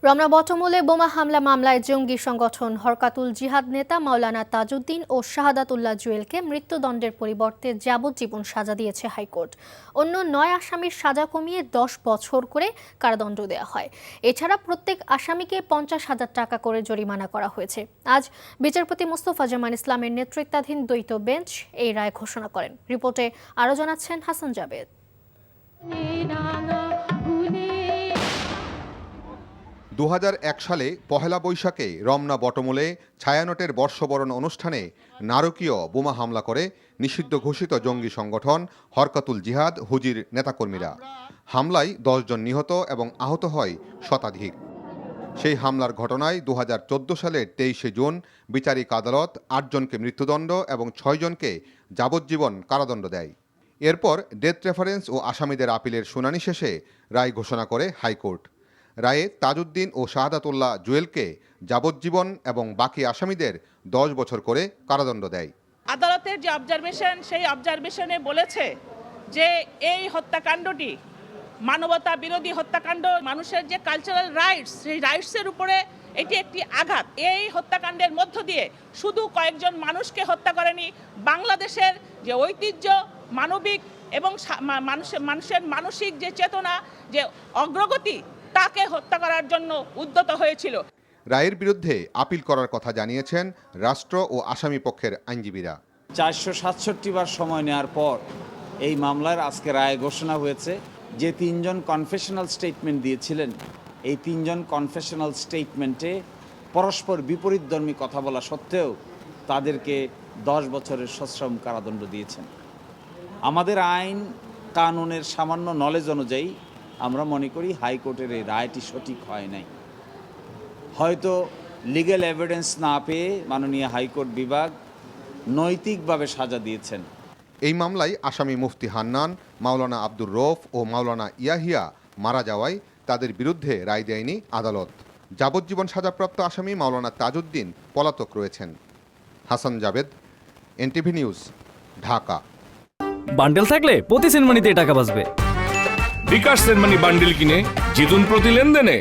রমনা বটমূলে বোমা হামলা মামলায় জঙ্গি সংগঠন হরকাতুল জিহাদ নেতা মাওলানা তাজউদ্দিন ও শাহাদাতুল্লাহ জুয়েলকে মৃত্যুদণ্ডের পরিবর্তে যাবজ্জীবন সাজা দিয়েছে হাইকোর্ট। অন্য ৯ আসামির সাজা কমিয়ে ১০ বছর করে কারাদণ্ড দেওয়া হয়। এছাড়া প্রত্যেক আসামিকে ৫০,০০০ টাকা করে জরিমানা করা হয়েছে। আজ বিচারপতি মোস্তফা জামান ইসলামের নেতৃত্বাধীন দ্বৈত বেঞ্চ এই রায় ঘোষণা করেন। রিপোর্টে আরও জানাচ্ছেন হাসান জাবেদ। ২০০১ সালে পহেলা বৈশাখে রমনা বটমূলে ছায়ানটের বর্ষবরণ অনুষ্ঠানে নারকীয় বোমা হামলা করে নিষিদ্ধ ঘোষিত জঙ্গি সংগঠন হরকাতুল জিহাদ হুজির নেতাকর্মীরা। হামলায় ১০ জন নিহত এবং আহত হয় শতাধিক। সেই হামলার ঘটনায় ২০১৪ সালের ২৩শে জুন বিচারিক আদালত ৮ জনকে মৃত্যুদণ্ড এবং ৬ জনকে যাবজ্জীবন কারাদণ্ড দেয়। এরপর ডেথ রেফারেন্স ও আসামিদের আপিলের শুনানি শেষে রায় ঘোষণা করে হাইকোর্ট। রায়ে তাজউদ্দিন ও শাহাদাতুল্লাহ জুয়েলকে যাবজ্জীবন এবং বাকি আসামিদের ১০ বছর করে কারাদণ্ড দেয়। আদালতের যে অবজারভেশন, সেই অবজারভেশনে বলেছে যে এই হত্যাকাণ্ডটি মানবতা বিরোধী হত্যাকাণ্ড, মানুষের যে কালচারাল রাইটস, সেই রাইটসের উপরে এটি একটি আঘাত। এই হত্যাকাণ্ডের মধ্য দিয়ে শুধু কয়েকজন মানুষকে হত্যা করেনি, বাংলাদেশের যে ঐতিহ্য, মানবিক এবং মানুষের মানসিক যে চেতনা, যে অগ্রগতি, তাকে হত্যা করার জন্য উদ্যত হয়েছিল। রায়ের বিরুদ্ধে আপিল করার কথা জানিয়েছেন রাষ্ট্র ও আসামি পক্ষের আইনজীবীরা। ৪৬৭ বার সময় নেওয়ার পর এই মামলার আজকে রায় ঘোষণা হয়েছে। যে ৩ জন কনফেশনাল স্টেটমেন্ট দিয়েছিলেন, এই ৩ জন কনফেশনাল স্টেটমেন্টে পরস্পর বিপরীতধর্মী কথা বলা সত্ত্বেও তাদেরকে ১০ বছরের সশ্রম কারাদণ্ড দিয়েছেন। আমাদের আইন কানুনের সামান্য নলেজ অনুযায়ী আমরা মনে করি হাইকোর্টের এই রায়টি সঠিক হয় নাই। হয়তো লিগ্যাল এভিডেন্স না পেয়ে মাননীয় হাইকোর্ট বিভাগ নৈতিকভাবে সাজা দিয়েছেন। এই মামলায় আসামি মুফতি হান্নান, মাওলানা আব্দুর রৌফ ও মাওলানা ইয়াহিয়া মারা যাওয়ায় তাদের বিরুদ্ধে রায় দেয়নি আদালত। যাবজ্জীবন সাজাপ্রাপ্ত আসামি মাওলানা তাজউদ্দিন পলাতক রয়েছেন। Hasan Javed, NTV news, Dhaka. Bundle থাকলে প্রতি সেনমানিতে টাকা বাঁচবে। বিকাশ সেনমানি বান্ডেল কিনে জিতুন প্রতি লেনদেনে।